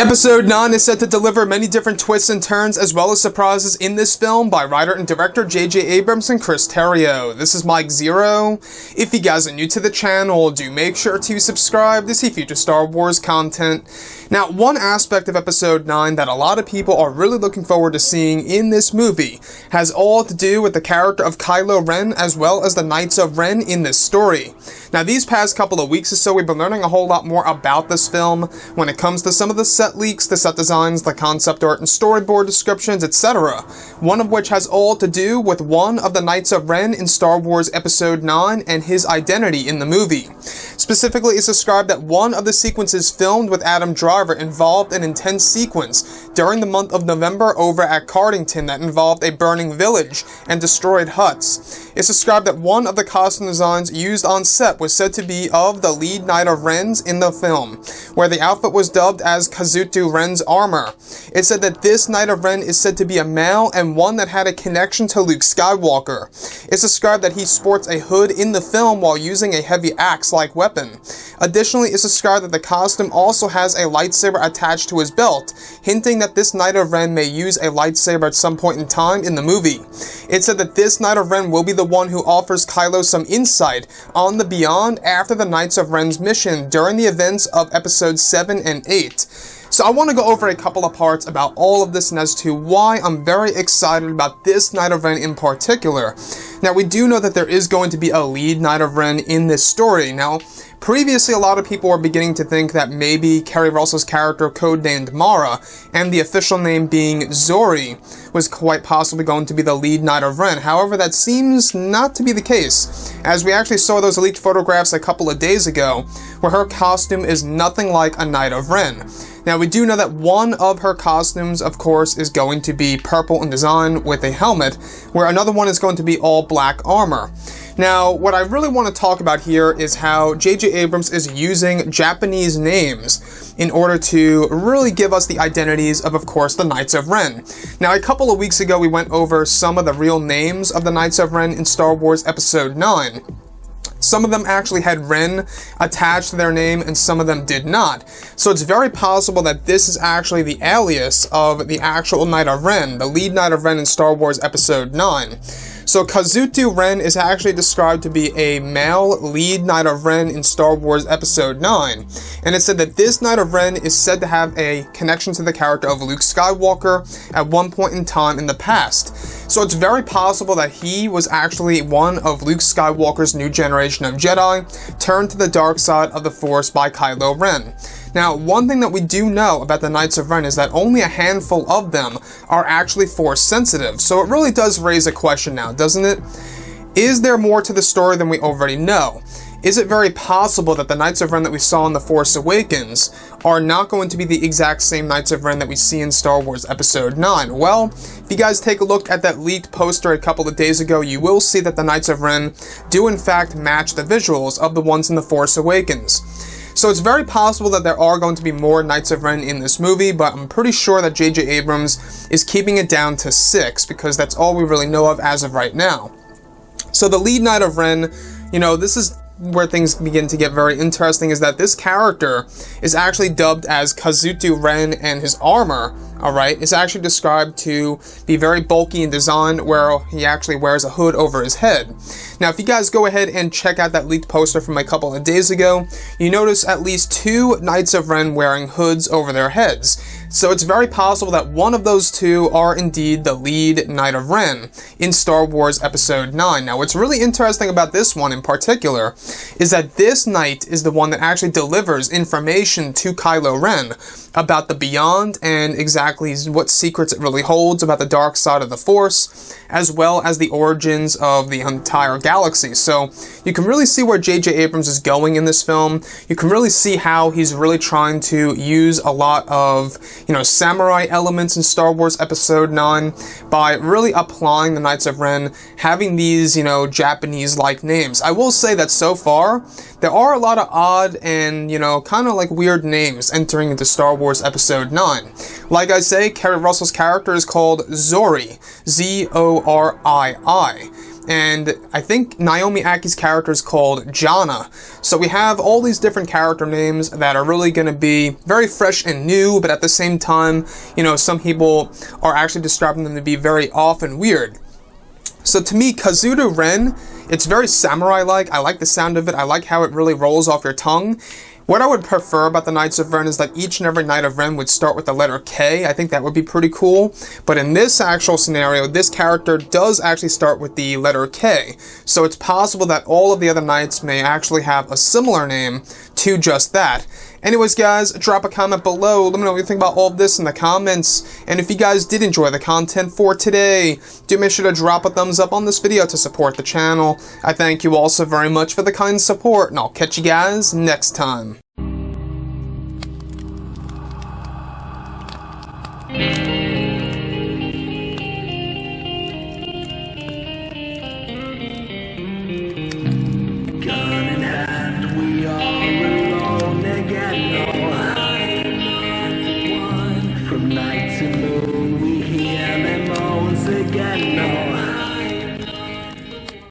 Episode 9 is set to deliver many different twists and turns as well as surprises in this film by writer and director J.J. Abrams and Chris Terrio. This is Mike Zero. If you guys are new to the channel, do make sure to subscribe to see future Star Wars content. Now, one aspect of Episode 9 that a lot of people are really looking forward to seeing in this movie has all to do with the character of Kylo Ren as well as the Knights of Ren in this story. Now, these past couple of weeks or so, we've been learning a whole lot more about this film when it comes to some of the set leaks, the set designs, the concept art and storyboard descriptions, etc. One of which has all to do with one of the Knights of Ren in Star Wars Episode 9 and his identity in the movie. Specifically, it's described that one of the sequences filmed with Adam Driver involved an intense sequence during the month of November over at Cardington that involved a burning village and destroyed huts. It's described that one of the costume designs used on set was said to be of the lead Knight of Ren's in the film, where the outfit was dubbed as Kazutu Ren's armor. It said that this Knight of Ren is said to be a male and one that had a connection to Luke Skywalker. It's described that he sports a hood in the film while using a heavy axe-like weapon. Additionally, it's described that the costume also has a lightsaber attached to his belt, hinting that this Knight of Ren may use a lightsaber at some point in time in the movie. It said that this Knight of Ren will be the one who offers Kylo some insight on the Beyond after the Knights of Ren's mission during the events of Episodes 7 and 8. So I want to go over a couple of parts about all of this and as to why I'm very excited about this Knight of Ren in particular. Now, we do know that there is going to be a lead Knight of Ren in this story. Now, previously, a lot of people were beginning to think that maybe Kerry Russell's character, codenamed Mara, and the official name being Zori, was quite possibly going to be the lead Knight of Ren. However, that seems not to be the case, as we actually saw those leaked photographs a couple of days ago, where her costume is nothing like a Knight of Ren. Now, we do know that one of her costumes, of course, is going to be purple in design with a helmet, where another one is going to be all black armor. Now, what I really want to talk about here is how J.J. Abrams is using Japanese names in order to really give us the identities of course, the Knights of Ren. Now, a couple of weeks ago, we went over some of the real names of the Knights of Ren in Star Wars Episode 9. Some of them actually had Ren attached to their name, and some of them did not. So it's very possible that this is actually the alias of the actual Knight of Ren, the lead Knight of Ren in Star Wars Episode 9. So Kazutu Ren is actually described to be a male lead Knight of Ren in Star Wars Episode 9. And it's said that this Knight of Ren is said to have a connection to the character of Luke Skywalker at one point in time in the past. So it's very possible that he was actually one of Luke Skywalker's new generation of Jedi, turned to the dark side of the Force by Kylo Ren. Now, one thing that we do know about the Knights of Ren is that only a handful of them are actually Force sensitive, so it really does raise a question now, doesn't it? Is there more to the story than we already know? Is it very possible that the Knights of Ren that we saw in The Force Awakens are not going to be the exact same Knights of Ren that we see in Star Wars Episode 9? Well, if you guys take a look at that leaked poster a couple of days ago, you will see that the Knights of Ren do in fact match the visuals of the ones in The Force Awakens. So it's very possible that there are going to be more Knights of Ren in this movie, but I'm pretty sure that J.J. Abrams is keeping it down to 6, because that's all we really know of as of right now. So the lead Knight of Ren, this is where things begin to get very interesting, is that this character is actually dubbed as Kazutu Ren, and his armor, alright, is actually described to be very bulky in design, where he actually wears a hood over his head. Now, if you guys go ahead and check out that leaked poster from a couple of days ago, you notice at least 2 Knights of Ren wearing hoods over their heads. So it's very possible that one of those 2 are indeed the lead Knight of Ren in Star Wars Episode 9. Now, what's really interesting about this one in particular is that this Knight is the one that actually delivers information to Kylo Ren about the Beyond and exactly what secrets it really holds about the dark side of the Force, as well as the origins of the entire galaxy. So you can really see where J.J. Abrams is going in this film. You can really see how he's really trying to use a lot of, samurai elements in Star Wars Episode 9 by really applying the Knights of Ren having these, Japanese-like names. I will say that so far, there are a lot of odd and, kind of like weird names entering into Star Wars Episode 9. Like I say, Kerry Russell's character is called Zori, Z-O-R-I-I. and I think Naomi Aki's character is called Jana. So we have all these different character names that are really going to be very fresh and new, but at the same time, you know, some people are actually describing them to be very off and weird. So to me, Kazuto Ren, it's very samurai-like. I like the sound of it. I like how it really rolls off your tongue. What I would prefer about the Knights of Ren is that each and every Knight of Ren would start with the letter K. I think that would be pretty cool. But in this actual scenario, this character does actually start with the letter K. So it's possible that all of the other Knights may actually have a similar name to just that. Anyways, guys, drop a comment below. Let me know what you think about all of this in the comments. And if you guys did enjoy the content for today, do make sure to drop a thumbs up on this video to support the channel. I thank you all so very much for the kind support, and I'll catch you guys next time.